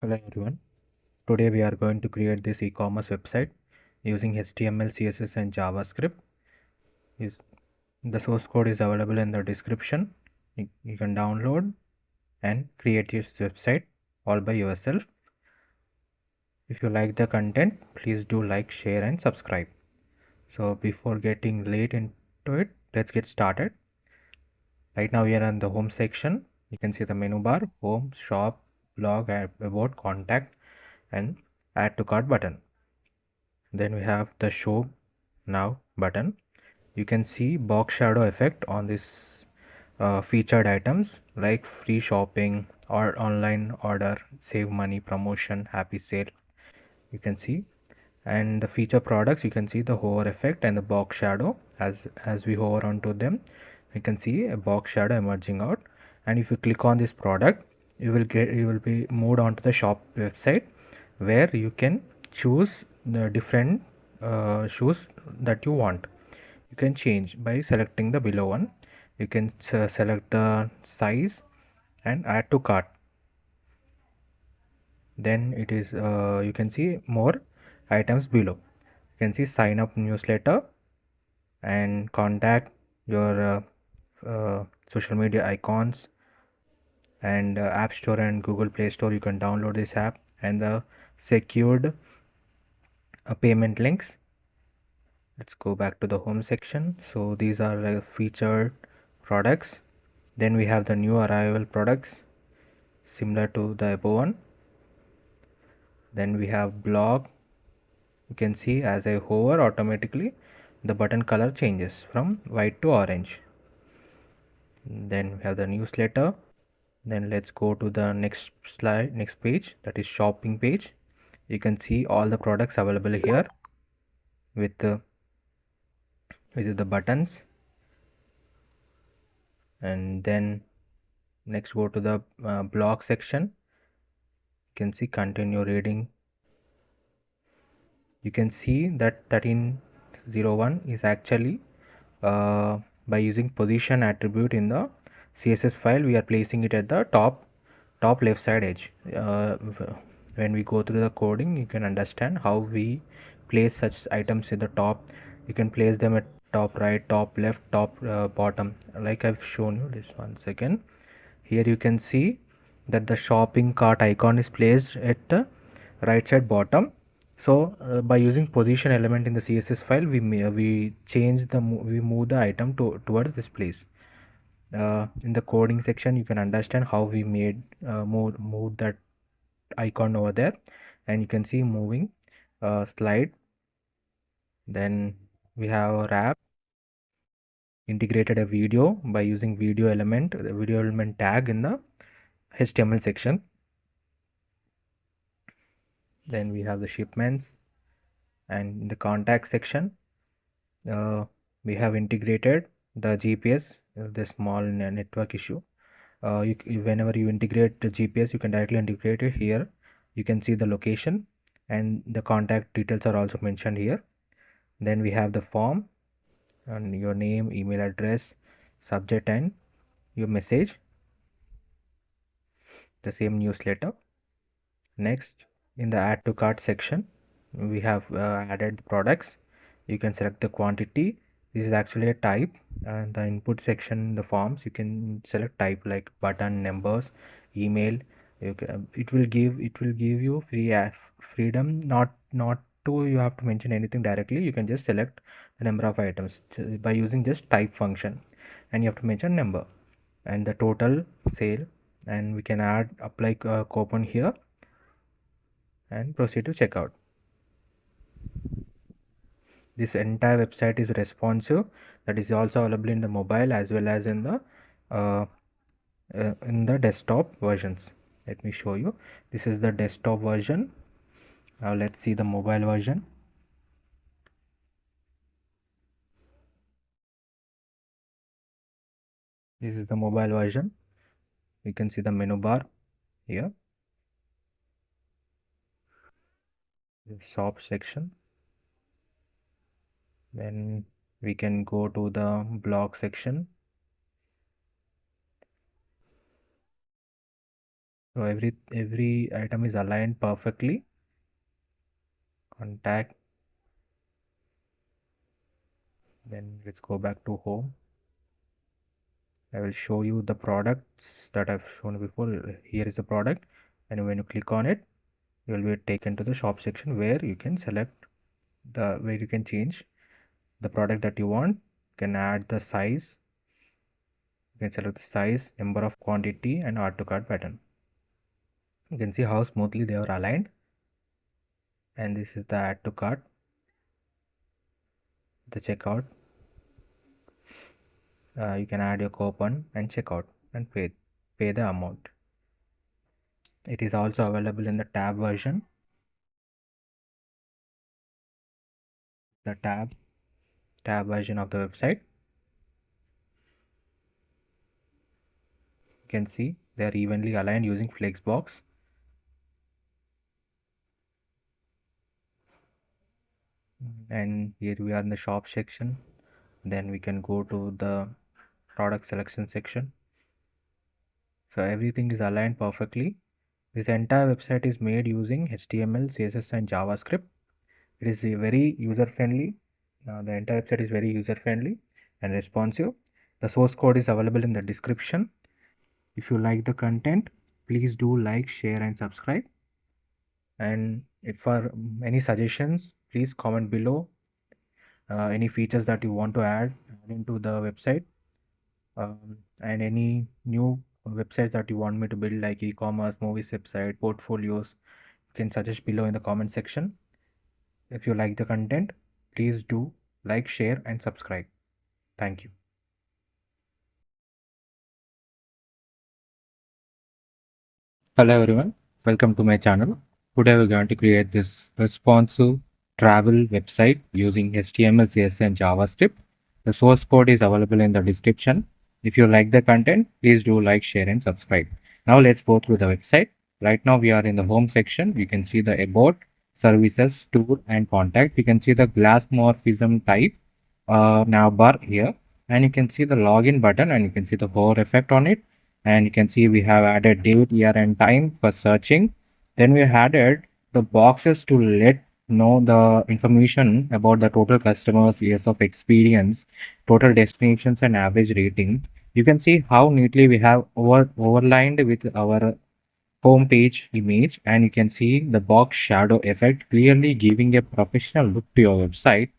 Hello everyone. Today we are going to create this e-commerce website using HTML, CSS and JavaScript. Is The source code is available in the description. You can download and create this website all by yourself. If you like the content, please do like, share and subscribe. So before getting late into it, let's get started. Right now we are on the home section. You can see the menu bar, home, shop, blog, about, contact and add to cart button. Then we have the show now button. You can see box shadow effect on this featured items like free shopping or online order, save money, promotion, happy sale. You can see, and the feature products, you can see the hover effect and the box shadow. As we hover onto them, you can see a box shadow emerging out. And if you click on this product, you will be moved onto the shop website where you can choose the different shoes that you want. You can change by selecting the below one. You can select the size and add to cart. Then it is you can see more items below. You can see sign up newsletter and contact your social media icons, and App Store and Google Play Store. You can download this app, and the secured payment links. Let's go back to the home section. So these are featured products. Then we have the new arrival products similar to the above one. Then we have blog. You can see as I hover, automatically the button color changes from white to orange. Then we have the newsletter. Then let's go to the next slide, next page, that is shopping page. You can see all the products available here with the buttons. And then next go to the blog section. You can see continue reading. You can see that 1301 is actually by using position attribute in the CSS file, we are placing it at the top left side edge. When we go through the coding, you can understand how we place such items at the top. You can place them at top right, top left, top bottom, like I've shown you. This one second. Here you can see that the shopping cart icon is placed at the right side bottom. So by using position element in the CSS file, we change we move the item towards this place. In the coding section, you can understand how we move that icon over there, and you can see moving slide. Then we have wrap, integrated a video by using the video element tag in the HTML section. Then we have the shipments, and in the contact section we have integrated the GPS, the small network issue. Whenever you integrate the GPS, you can directly integrate it here. You can see the location, and the contact details are also mentioned here. Then we have the form and your name, email address, subject and your message, the same newsletter. Next, in the add to cart section, we have added products. You can select the quantity. This is actually a type, and the input section, the forms, you can select type like button, numbers, email. It will give you freedom, not to you have to mention anything directly. You can just select the number of items by using just type function, and you have to mention number and the total sale, and we can add apply coupon here and proceed to checkout. This entire website is responsive. That is also available in the mobile as well as in the desktop versions. Let me show you. This is the desktop version. Now let's see the mobile version. This is the mobile version. You can see the menu bar here, the shop section. Then we can go to the blog section. So every item is aligned perfectly. Contact. Then let's go back to home. I will show you the products that I've shown before. Here is the product, and when you click on it, you will be taken to the shop section where you can select where you can change the product that you want. You can add the size. You can select the size, number of quantity, and add to cart button. You can see how smoothly they are aligned. And this is the add to cart, the checkout. You can add your coupon and checkout and pay the amount. It is also available in the tab version. The tab version of the website. You can see they are evenly aligned using Flexbox. And here we are in the shop section. Then we can go to the product selection section. So everything is aligned perfectly. This entire website is made using HTML, CSS, and JavaScript. It is very user friendly. The entire website is very user friendly and responsive. The source code is available in the description. If you like the content, please do like, share, and subscribe. And if for any suggestions, please comment below any features that you want to add into the website, and any new websites that you want me to build, like e-commerce, movies website, portfolios. You can suggest below in the comment section. If you like the content, please do like, share, and subscribe. Thank you. Hello everyone, welcome to my channel. Today we're going to create this responsive travel website using HTML, CSS, and JavaScript. The source code is available in the description. If you like the content, please do like, share, and subscribe. Now let's go through the website. Right now we are in the home section. You can see the about, services, tour, and contact. You can see the glass morphism type navbar here, and you can see the login button, and you can see the hover effect on it. And you can see we have added date, year, and time for searching. Then we added the boxes to let know the information about the total customers, years of experience, total destinations, and average rating. You can see how neatly we have overlined with our home page image, and you can see the box shadow effect clearly giving a professional look to your website.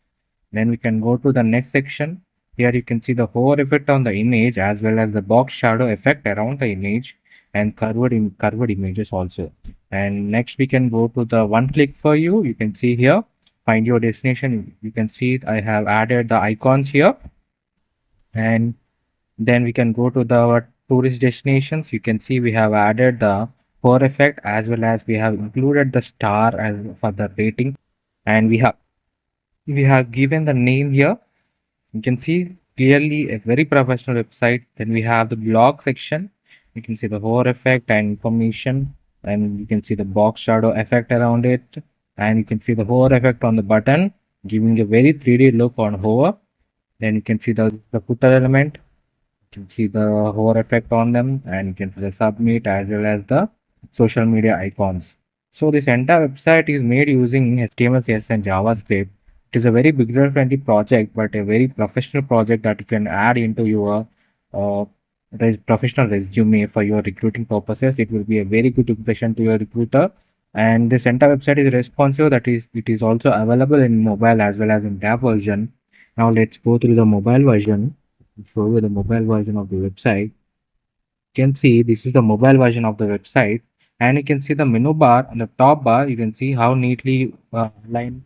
Then we can go to the next section. Here you can see the hover effect on the image as well as the box shadow effect around the image, and curved images also. And next we can go to the one click for you. You can see here, find your destination. You can see I have added the icons here. And then we can go to the tourist destinations. You can see we have added the hover effect as well as we have included the star as for the rating. And we have given the name here. You can see clearly a very professional website. Then we have the blog section. You can see the hover effect and information, and you can see the box shadow effect around it, and you can see the hover effect on the button, giving a very 3D look on hover. Then you can see the footer element. You can see the hover effect on them, and you can see the submit as well as the social media icons. So this entire website is made using HTML, CSS, and JavaScript. It is a very beginner friendly project, but a very professional project that you can add into your uh, professional resume for your recruiting purposes. It will be a very good impression to your recruiter. And this entire website is responsive. That is, it is also available in mobile as well as in tab version. Now let's go through the mobile version. Show you the mobile version of the website. You can see this is the mobile version of the website, and you can see the menu bar on the top bar. You can see how neatly aligned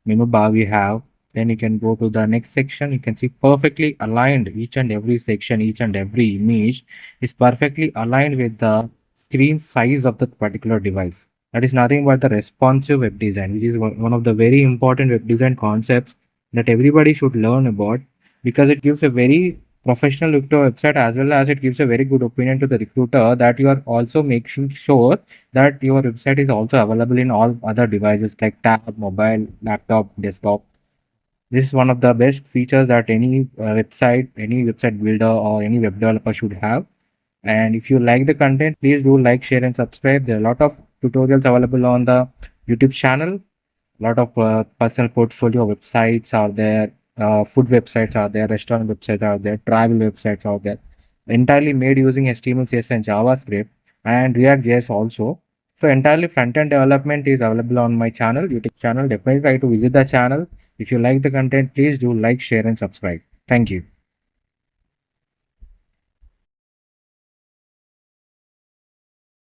menu bar we have. Then you can go to the next section. You can see perfectly aligned each and every section, each and every image is perfectly aligned with the screen size of the particular device. That is nothing but the responsive web design, which is one of the very important web design concepts that everybody should learn about, because it gives a very professional look to a website as well as it gives a very good opinion to the recruiter that you are also making sure that your website is also available in all other devices like tab, mobile, laptop, desktop. This is one of the best features that any website builder or any web developer should have. And if you like the content, please do like, share, and subscribe. There are a lot of tutorials available on the YouTube channel. A lot of personal portfolio websites are there, food websites are there, restaurant websites are there, travel websites are there, entirely made using HTML, CSS, and JavaScript, and React JS also. So entirely front-end development is available on my channel, YouTube channel. Definitely try to visit the channel. If you like the content, please do like, share, and subscribe. Thank you.